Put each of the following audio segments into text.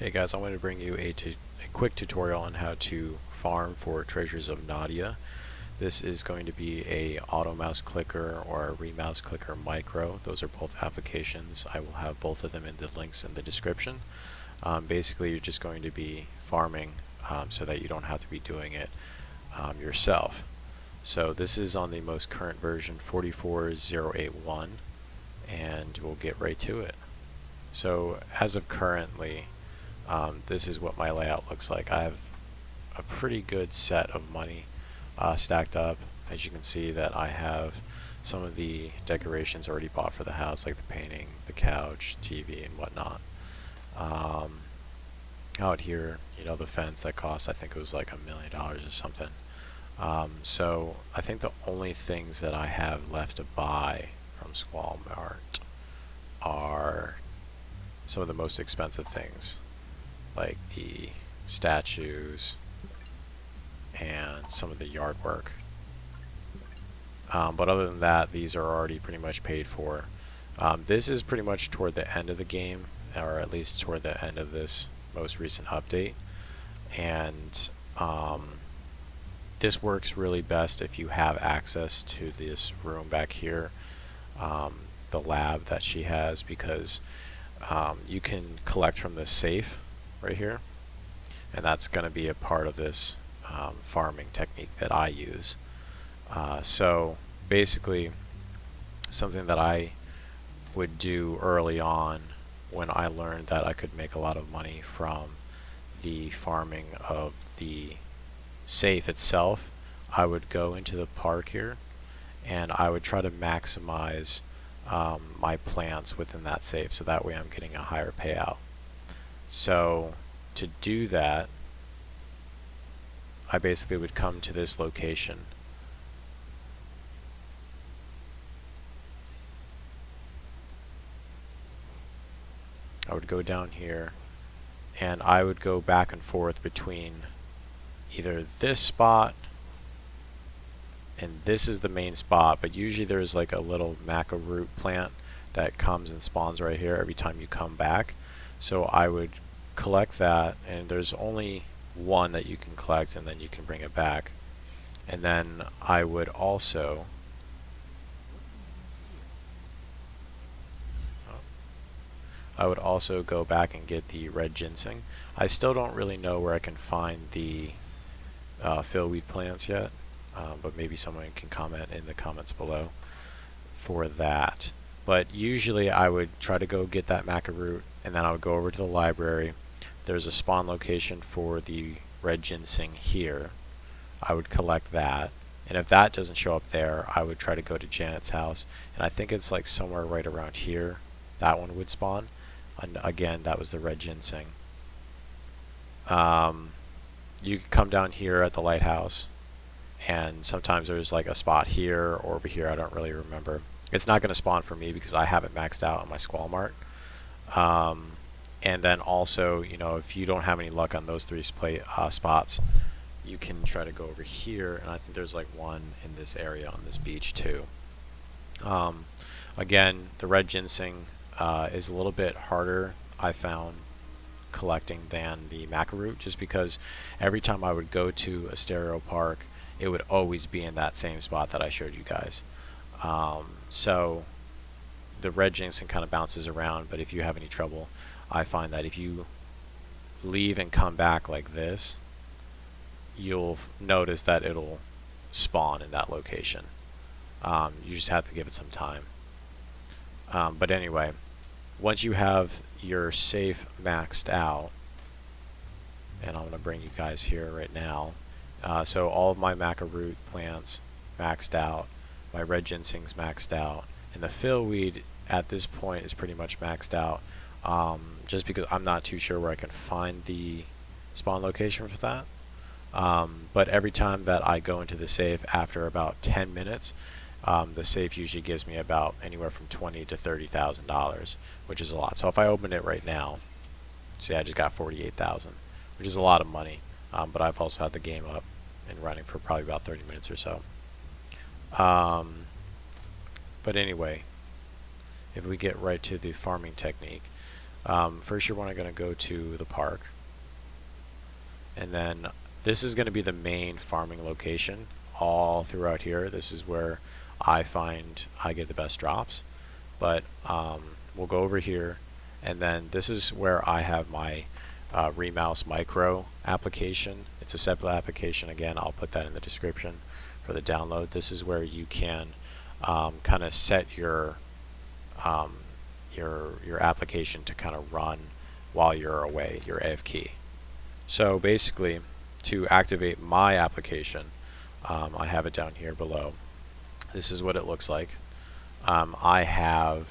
Hey guys, I wanted to bring you a quick tutorial on how to farm for Treasures of Nadia. This is going to be a auto mouse clicker or a remouse clicker micro. Those are both applications. I will have both of them in the links in the description. Basically, you're just going to be farming so that you don't have to be doing it yourself. So this is on the most current version 44081, and we'll get right to it. So as of currently, this is what my layout looks like. I have a pretty good set of money stacked up. As you can see that I have some of the decorations already bought for the house, like the painting, the couch, TV, and whatnot. Out here, you know, the fence that cost, I think it was like $1 million or something. So I think the only things that I have left to buy from Walmart are some of the most expensive things, like the statues and some of the yard work. But other than that, these are already pretty much paid for. This is pretty much toward the end of the game, or at least toward the end of this most recent update. And this works really best if you have access to this room back here, the lab that she has, because you can collect from this safe right here, and that's going to be a part of this farming technique that I use. So basically, something that I would do early on when I learned that I could make a lot of money from the farming of the safe itself, I would go into the park here and I would try to maximize my plants within that safe, so that way I'm getting a higher payout. So to do that, I basically would come to this location. I would go down here and I would go back and forth between either this spot and this is the main spot, but usually there's like a little maca root plant that comes and spawns right here every time you come back. So I would collect that, and there's only one that you can collect and then you can bring it back. And then I would also go back and get the red ginseng. I still don't really know where I can find the fillweed plants yet, but maybe someone can comment in the comments below for that. But usually I would try to go get that maca root, and then I would go over to the library. There's a spawn location for the red ginseng here. I would collect that, and if that doesn't show up there, I would try to go to Janet's house, and I think it's like somewhere right around here that one would spawn. And again, that was the red ginseng. You could come down here at the lighthouse, and sometimes there's like a spot here or over here, I don't really remember. It's not going to spawn for me because I have it maxed out on my Squalmart. And then also, you know, if you don't have any luck on those three spots, you can try to go over here, and I think there's like one in this area on this beach too. Again, the red ginseng is a little bit harder, I found, collecting than the maca root, just because every time I would go to a stereo park, it would always be in that same spot that I showed you guys. So the red ginseng kind of bounces around, but if you have any trouble, I find that if you leave and come back like this, you'll notice that it'll spawn in that location. You just have to give it some time. But anyway, once you have your safe maxed out, and I'm going to bring you guys here right now. So all of my maca root plants maxed out, my red ginseng's maxed out, and the fillweed at this point is pretty much maxed out, just because I'm not too sure where I can find the spawn location for that. But every time that I go into the safe after about 10 minutes, the safe usually gives me about anywhere from $20,000 to $30,000, which is a lot. So if I open it right now, see, I just got 48,000, which is a lot of money. But I've also had the game up and running for probably about 30 minutes or so. But anyway, if we get right to the farming technique, First you're going to go to the park, and then this is going to be the main farming location all throughout here. This is where I find I get the best drops. But we'll go over here, and then this is where I have my Remouse Micro application. It's a separate application. Again, I'll put that in the description for the download. This is where you can kind of set um, your application to kind of run while you're away, your AFK. So basically, to activate my application, I have it down here below. This is what it looks like. I have,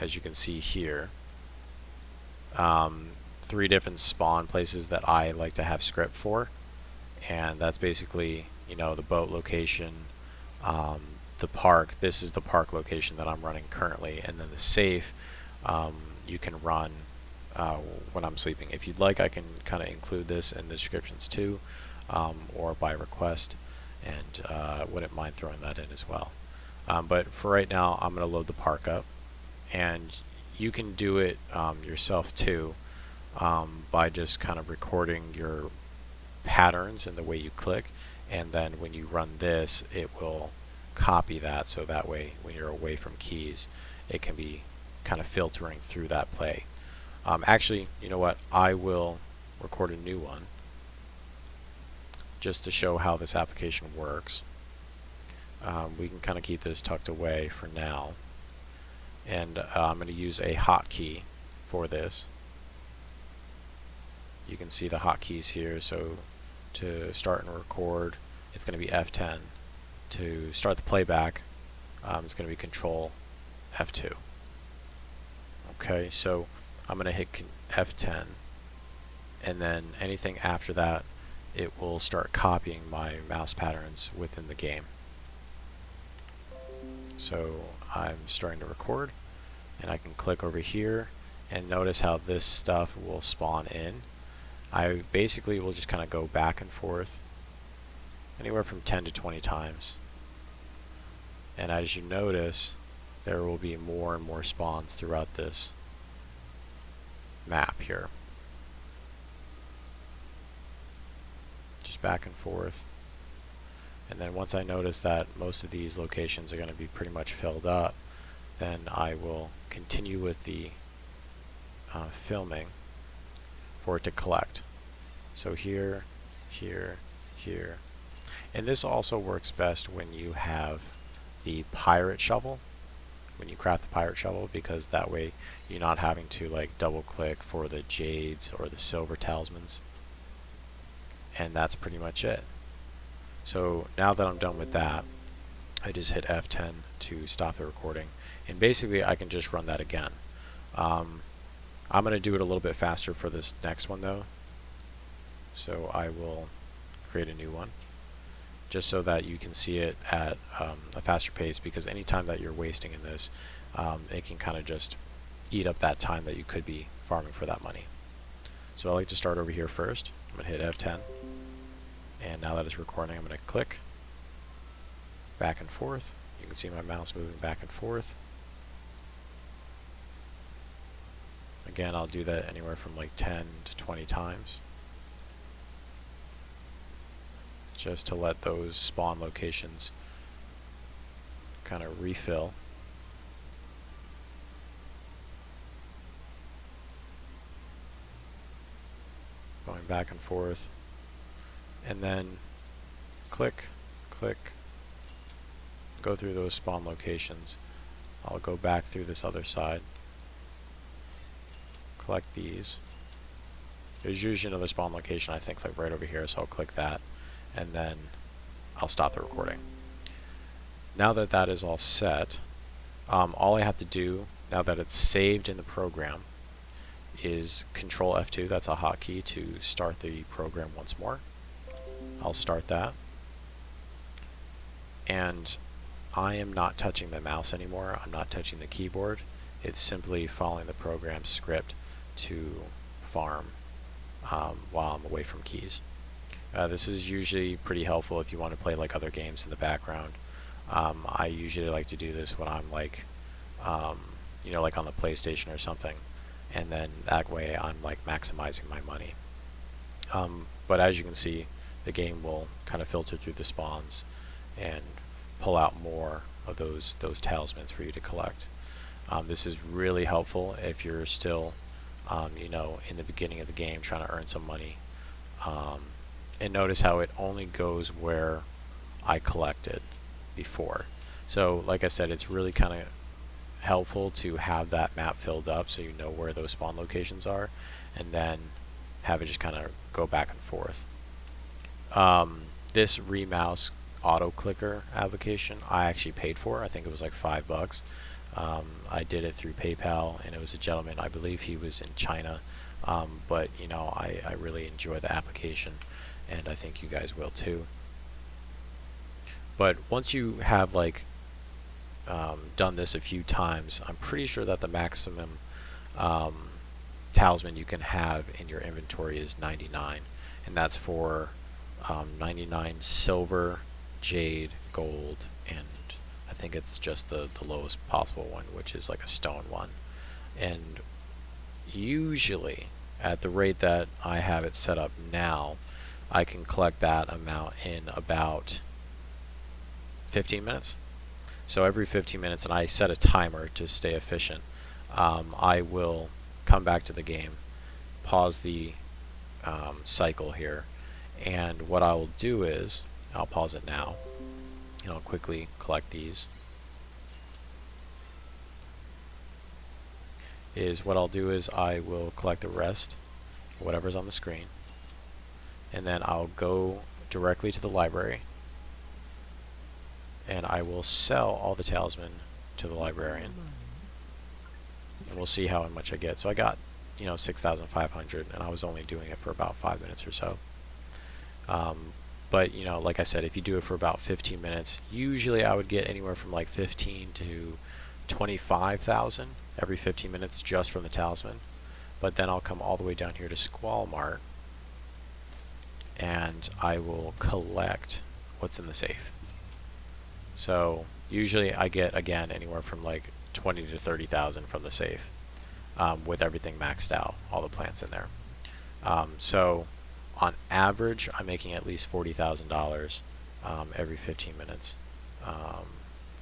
as you can see here, 3 different spawn places that I like to have script for, and that's basically, you know, the boat location, the park. This is the park location that I'm running currently, and then the safe you can run when I'm sleeping. If you'd like, I can kind of include this in the descriptions too, or by request, and wouldn't mind throwing that in as well. But for right now, I'm going to load the park up, and you can do it yourself too, by just kind of recording your patterns and the way you click, and then when you run this, it will copy that, so that way when you're away from keys, it can be kind of filtering through that play. Actually, you know what, I will record a new one just to show how this application works. We can kind of keep this tucked away for now, and I'm going to use a hotkey for this. You can see the hotkeys here. So to start and record, it's going to be F10. To start the playback, it's going to be Control F2. Okay, so I'm going to hit F10, and then anything after that, it will start copying my mouse patterns within the game. So I'm starting to record, and I can click over here, and notice how this stuff will spawn in. I basically will just kind of go back and forth anywhere from 10 to 20 times, and as you notice, there will be more and more spawns throughout this map here. Just back and forth. And then once I notice that most of these locations are going to be pretty much filled up, then I will continue with the filming for it to collect. So here, here, here. And this also works best when you have the pirate shovel, when you craft the pirate shovel, because that way you're not having to like double click for the jades or the silver talismans. And that's pretty much it. So now that I'm done with that, I just hit F10 to stop the recording, and basically I can just run that again. I'm going to do it a little bit faster for this next one though, so I will create a new one just so that you can see it at a faster pace, because anytime that you're wasting in this, it can kind of just eat up that time that you could be farming for that money. So I like to start over here first. I'm going to hit F10. And now that it's recording, I'm going to click back and forth. You can see my mouse moving back and forth. Again, I'll do that anywhere from like 10 to 20 times, just to let those spawn locations kind of refill. Going back and forth. And then click, click, go through those spawn locations. I'll go back through this other side, collect these. There's usually another spawn location, I think, like right over here, so I'll click that, and then I'll stop the recording. Now that that is all set, all I have to do, now that it's saved in the program, is Control F2, that's a hotkey, to start the program once more. I'll start that, and I am not touching the mouse anymore. I'm not touching the keyboard. It's simply following the program script to farm while I'm away from keys. This is usually pretty helpful if you want to play like other games in the background. I usually like to do this when I'm like, you know, like on the PlayStation or something, and then that way I'm like maximizing my money. But as you can see, the game will kind of filter through the spawns and pull out more of those talismans for you to collect. This is really helpful if you're still, in the beginning of the game trying to earn some money. And notice how it only goes where I collected before. So like I said, it's really kind of helpful to have that map filled up so you know where those spawn locations are, and then have it just kind of go back and forth. This remouse auto clicker application I actually paid for. I think it was like $5. I did it through PayPal, and it was a gentleman, I believe he was in China, but I really enjoy the application, and I think you guys will too. But once you have like done this a few times, I'm pretty sure that the maximum talisman you can have in your inventory is 99, and that's for 99 silver, jade, gold, and I think it's just the lowest possible one, which is like a stone one. And usually at the rate that I have it set up now, I can collect that amount in about 15 minutes. So every 15 minutes, and I set a timer to stay efficient, I will come back to the game, pause the cycle here, and what I will do is, I'll pause it now, and I'll quickly collect these. What I'll do is I will collect the rest, whatever's on the screen, and then I'll go directly to the library, and I will sell all the talisman to the librarian, and we'll see how much I get. So I got 6,500, and I was only doing it for about 5 minutes or so. But like I said, if you do it for about 15 minutes, usually I would get anywhere from like 15 to 25,000 every 15 minutes just from the talisman. But then I'll come all the way down here to Squall Mart, and I will collect what's in the safe. So usually I get, again, anywhere from like 20 to 30,000 from the safe, with everything maxed out, all the plants in there. So on average, I'm making at least $40,000 every 15 minutes,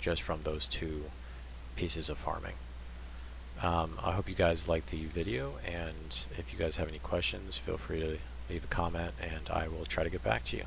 just from those two pieces of farming. I hope you guys liked the video, and if you guys have any questions, feel free to leave a comment, and I will try to get back to you.